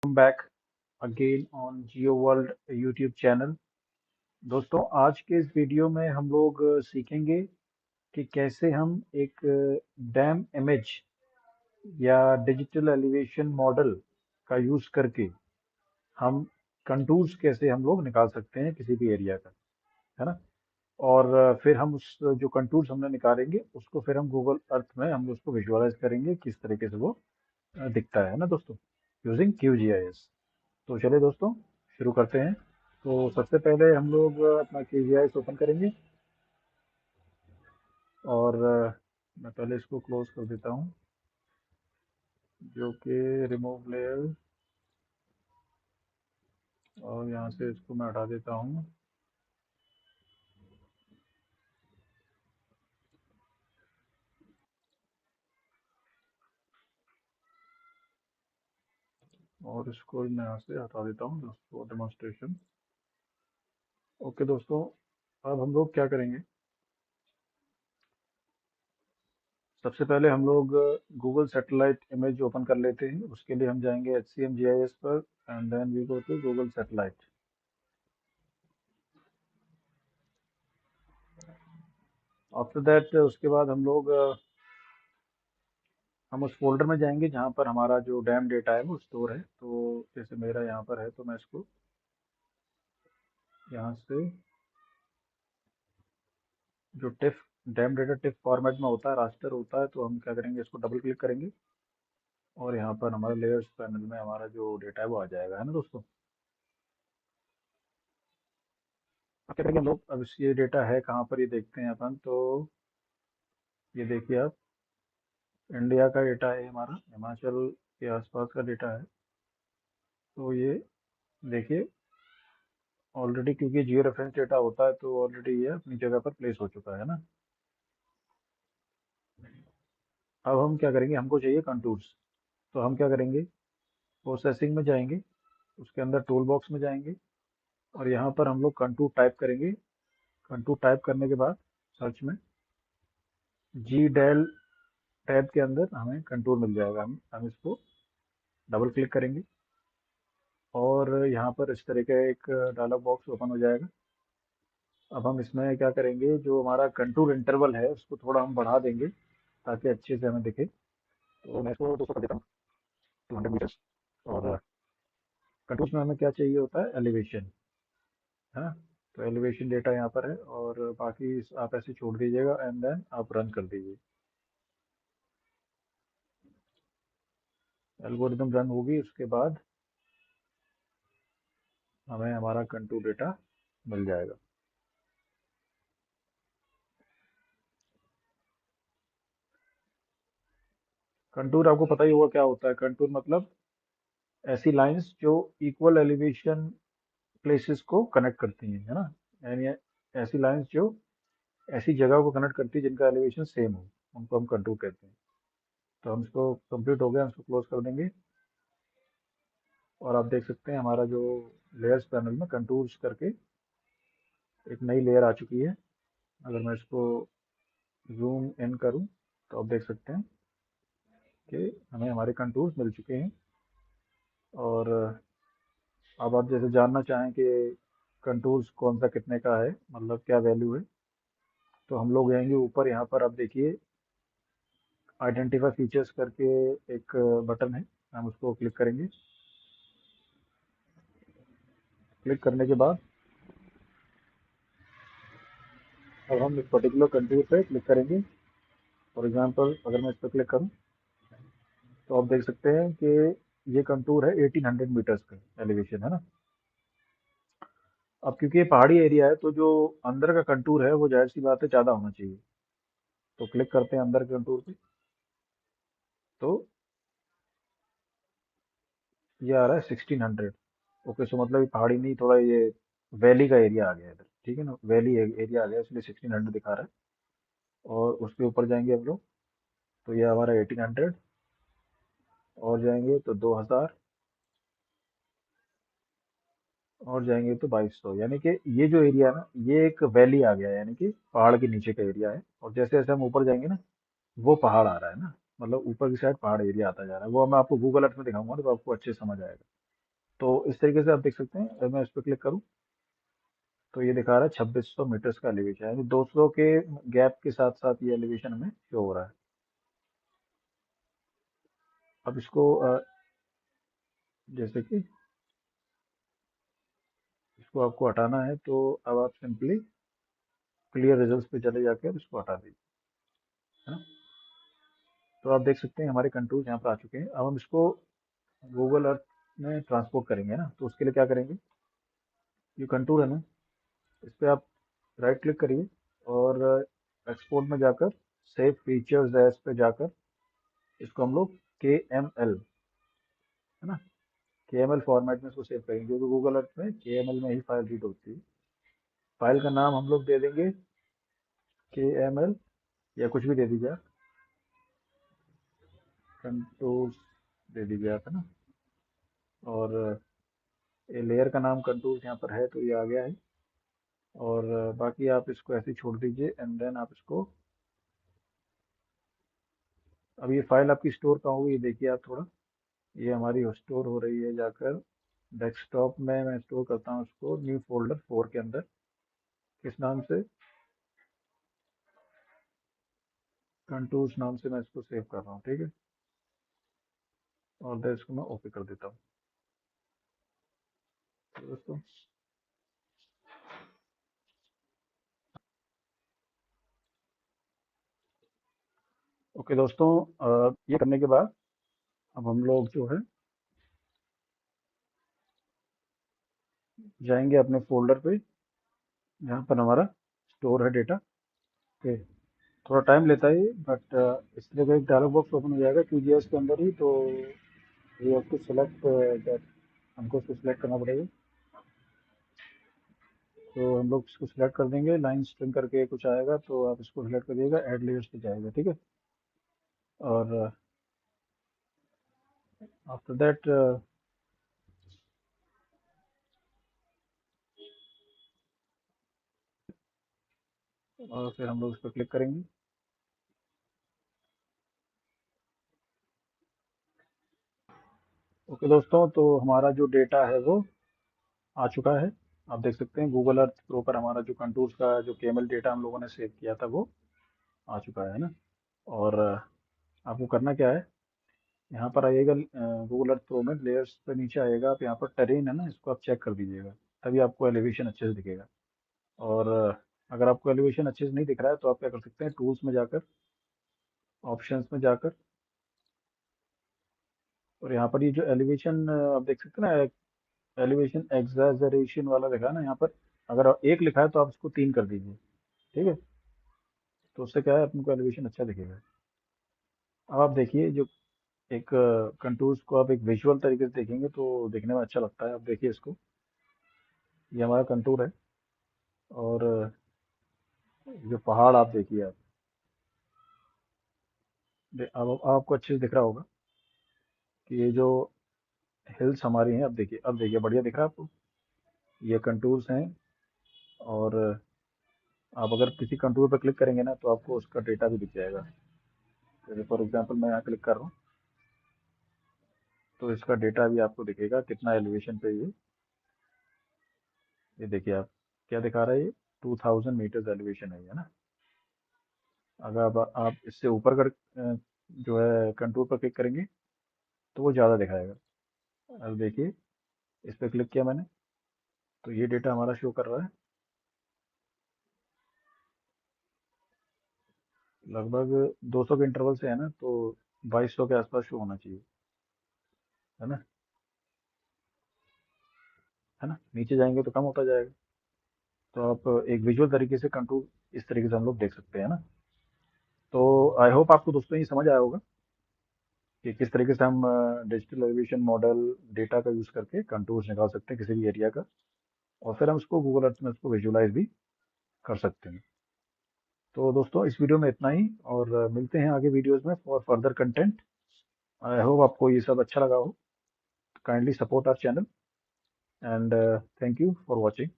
Welcome back again on Geo World YouTube channel. दोस्तों आज के इस वीडियो में हम लोग सीखेंगे कि कैसे हम एक डैम इमेज या डिजिटल एलिवेशन मॉडल का यूज करके हम कंटूर्स कैसे हम लोग निकाल सकते हैं किसी भी एरिया का, है ना। और फिर हम उस जो कंटूर्स हमने निकालेंगे उसको फिर हम गूगल अर्थ में हम उसको विजुअलाइज करेंगे किस तरीके से वो दिखता है ना दोस्तों, यूजिंग QGIS। तो चलिए दोस्तों शुरू करते हैं। तो सबसे पहले हम लोग अपना QGIS ओपन करेंगे और मैं पहले इसको क्लोज कर देता हूँ, जो कि रिमूव लेयर, और यहाँ से इसको मैं हटा देता हूँ। और इसको मैं यहाँ से हटा देता हूँ दोस्तों, डेमोन्स्ट्रेशन। ओके दोस्तों, अब हम लोग क्या करेंगे, सबसे पहले हम लोग गूगल सैटेलाइट इमेज ओपन कर लेते हैं। उसके लिए हम जाएंगे HCM GIS पर and then we go to Google satellite. After that उसके बाद हम लोग हम उस फोल्डर में जाएंगे जहाँ पर हमारा जो डैम डेटा है वो स्टोर है। तो जैसे मेरा यहाँ पर है तो मैं इसको यहाँ से जो tiff dam data tiff format में होता है, रास्टर होता है, तो हम क्या करेंगे, इसको डबल क्लिक करेंगे और यहाँ पर हमारे लेयर्स पैनल में हमारा जो डेटा है वो आ जाएगा, है ना दोस्तों। अब क्या करेंगे हम लोग, अब ये डेटा है कहाँ पर ये देखते हैं अपन। तो ये देखिए आप, इंडिया का डेटा है हमारा, हिमाचल के आसपास का डेटा है। तो ये देखिए ऑलरेडी, क्योंकि जियो रेफरेंस डेटा होता है तो ऑलरेडी ये अपनी जगह पर प्लेस हो चुका है ना। अब हम क्या करेंगे, हमको चाहिए कंटूर्स। तो हम क्या करेंगे, प्रोसेसिंग में जाएंगे, उसके अंदर टूल बॉक्स में जाएंगे और यहाँ पर हम लोग कंटूर टाइप करेंगे। कंटूर टाइप करने के बाद सर्च में जी डेल टैब के अंदर हमें कंटूर मिल जाएगा। हम इसको डबल क्लिक करेंगे और यहाँ पर इस तरह का एक डायलॉग बॉक्स ओपन हो जाएगा। अब हम इसमें क्या करेंगे, जो हमारा कंटूर इंटरवल है उसको थोड़ा हम बढ़ा देंगे ताकि अच्छे से हमें दिखे। तो मैं इसको 200 कर देता हूँ, 200 मीटर्स। और कंटूर्स में हमें क्या चाहिए होता है, एलिवेशन, है ना। तो एलिवेशन डेटा यहाँ पर है और बाकी आप ऐसे छोड़ दीजिएगा एंड देन आप रन कर दीजिए। एल्गोरिदम रन होगी, उसके बाद हमें हमारा कंटूर डेटा मिल जाएगा। कंटूर आपको पता ही होगा क्या होता है। कंटूर मतलब ऐसी लाइंस जो इक्वल एलिवेशन प्लेसेस को कनेक्ट करती हैं, है ना। यानी ऐसी लाइंस जो ऐसी जगह को कनेक्ट करती है जिनका एलिवेशन सेम हो, उनको हम कंटूर कहते हैं। तो हम इसको कंप्लीट हो गया, हम इसको क्लोज कर देंगे और आप देख सकते हैं हमारा जो लेयर्स पैनल में कंटूर्स करके एक नई लेयर आ चुकी है। अगर मैं इसको जूम इन करूं तो आप देख सकते हैं कि हमें हमारे कंटूर्स मिल चुके हैं। और अब आप जैसे जानना चाहें कि कंटूर्स कौन सा कितने का है, मतलब क्या वैल्यू है, तो हम लोग जाएंगे ऊपर। यहाँ पर आप देखिए आइडेंटिफाई फीचर्स करके एक बटन है, हम उसको क्लिक करेंगे। क्लिक करने के बाद अब हम इस पर्टिकुलर कंटूर पे क्लिक करेंगे। फॉर एग्जांपल अगर मैं इस पर क्लिक करूं तो आप देख सकते हैं कि ये कंटूर है 1800 मीटर्स का एलिवेशन, है ना। अब क्योंकि ये पहाड़ी एरिया है तो जो अंदर का कंटूर है वो जाहिर सी बात है ज़्यादा होना चाहिए। तो क्लिक करते हैं अंदर के कंटूर पे, तो ये आ रहा है 1600। ओके, सो मतलब ये पहाड़ी नहीं, थोड़ा ये वैली का एरिया आ गया इधर, ठीक है ना, वैली एरिया आ गया इसलिए 1600 दिखा रहा है। और उसके ऊपर जाएंगे हम लोग तो ये हमारा 1800, और जाएंगे तो 2000, और जाएंगे तो 2200। यानी कि ये जो एरिया है ना, ये एक वैली आ गया है, यानी कि पहाड़ के नीचे का एरिया है। और जैसे जैसे हम ऊपर जाएंगे ना, वो पहाड़ आ रहा है ना, मतलब ऊपर की साइड पहाड़ एरिया आता जा रहा है। वो मैं आपको गूगल अर्थ में दिखाऊंगा तो आपको अच्छे से समझ आएगा। तो इस तरीके से आप देख सकते हैं, अगर मैं इस पर क्लिक करूँ तो ये दिखा रहा है 2600 मीटर्स का एलिवेशन, यानी 200 के गैप के साथ साथ ये एलिवेशन हमें शो हो रहा है। अब इसको जैसे कि इसको आपको हटाना है तो अब आप सिंपली क्लियर रिजल्ट्स पे चले जाकर इसको हटा दीजिए, है ना। तो आप देख सकते हैं हमारे कंटूर्स यहाँ पर आ चुके हैं। अब हम इसको गूगल अर्थ में ट्रांसपोर्ट करेंगे ना, तो उसके लिए क्या करेंगे, ये कंटूर है ना, इस पर आप राइट क्लिक करिए और एक्सपोर्ट में जाकर सेव फीचर्स एज पे जाकर इसको हम लोग KML, है ना, KML फॉर्मेट में इसको सेव करेंगे, क्योंकि गूगल अर्थ में KML में ही फाइल रीड होती है। फाइल का नाम हम लोग दे देंगे KML, या कुछ भी दे दीजिए आप, कंटूर्स दे दीजिए आप, है ना। और ये लेयर का नाम कंटूर्स यहाँ पर है तो ये आ गया है। और बाकी आप इसको ऐसे ही छोड़ दीजिए एंड देन आप इसको, अब ये फाइल आपकी स्टोर कहाँ होगी, ये देखिए आप थोड़ा, ये हमारी स्टोर हो रही है जाकर डेस्कटॉप में। मैं स्टोर करता हूँ उसको न्यू फोल्डर 4 के अंदर, किस नाम से, कंटूर्स नाम से मैं इसको सेव कर रहा हूँ, ठीक है। और देन इसको मैं ओके कर देता हूँ। तो दोस्तों ओके दोस्तों, ये करने के बाद अब हम लोग जो है जाएंगे अपने फोल्डर पे जहाँ पर हमारा स्टोर है डेटा। ओके, थोड़ा टाइम लेता है बट इस तरह का एक डायलॉग बॉक्स ओपन हो जाएगा QGIS के अंदर ही। तो we have to select that, हमको उसको सिलेक्ट करना पड़ेगा। तो हम लोग इसको सिलेक्ट कर देंगे, लाइन स्ट्रिंग करके कुछ आएगा तो आप इसको सिलेक्ट करिएगा, ऐड लेयर्स पे जाएगा, ठीक है। और आफ्टर दैट और फिर हम लोग इस पर क्लिक करेंगे। ओके दोस्तों, तो हमारा जो डेटा है वो आ चुका है। आप देख सकते हैं गूगल अर्थ प्रो पर हमारा जो कंटूर्स का जो केमल डेटा हम लोगों ने सेव किया था वो आ चुका है ना। और आपको करना क्या है, यहाँ पर आइएगा गूगल अर्थ प्रो में लेयर्स पे नीचे आइएगा आप, यहाँ पर टेरेन है ना, इसको आप चेक कर दीजिएगा, तभी आपको एलिवेशन अच्छे से दिखेगा। और अगर आपको एलिवेशन अच्छे से नहीं दिख रहा है तो आप क्या कर सकते हैं, टूल्स में जाकर, ऑप्शंस में जाकर, और यहाँ पर ये जो एलिवेशन आप देख सकते हैं ना, एलिवेशन एग्जैजरेशन वाला लिखा है ना यहाँ पर, अगर एक लिखा है तो आप उसको 3 कर दीजिए, ठीक है। तो उससे क्या है, अपने को एलिवेशन अच्छा दिखेगा। अब आप देखिए जो एक कंटूर्स को आप एक विजुअल तरीके से देखेंगे तो देखने में अच्छा लगता है। आप देखिए इसको, ये हमारा कंटूर है। और जो पहाड़ आप देखिए आप, अब आपको अच्छे से दिख रहा होगा कि ये जो हिल्स हमारी हैं, अब देखिए बढ़िया दिख रहा है आपको, ये कंटूर्स हैं। और आप अगर किसी कंटूर पर क्लिक करेंगे ना तो आपको उसका डेटा भी दिख जाएगा। जैसे फॉर एग्जांपल मैं यहाँ क्लिक कर रहा हूँ तो इसका डेटा भी आपको दिखेगा, कितना एलिवेशन पे ये देखिए आप, क्या दिखा रहा है ये, 2000 मीटर्स एलिवेशन है ये ना। अगर आप इससे ऊपर कर जो है कंटूर पर क्लिक करेंगे तो वो ज़्यादा दिखाएगा। अब देखिए, इस पर क्लिक किया मैंने तो ये डेटा हमारा शो कर रहा है, लगभग 200 के इंटरवल से है ना, तो 2200 के आसपास शो होना चाहिए, है ना। है ना, नीचे जाएंगे तो कम होता जाएगा। तो आप एक विजुअल तरीके से कंटूर इस तरीके से हम लोग देख सकते हैं ना। तो आई होप आपको दोस्तों ये समझ आया होगा कि किस तरीके से हम डिजिटल एलिवेशन मॉडल डेटा का यूज़ करके कंटूर्स निकाल सकते हैं किसी भी एरिया का, और फिर हम उसको गूगल अर्थ में उसको विजुलाइज भी कर सकते हैं। तो दोस्तों इस वीडियो में इतना ही, और मिलते हैं आगे वीडियोस में for further content. I hope आपको ये सब अच्छा लगा हो। Kindly support our channel and thank you for watching.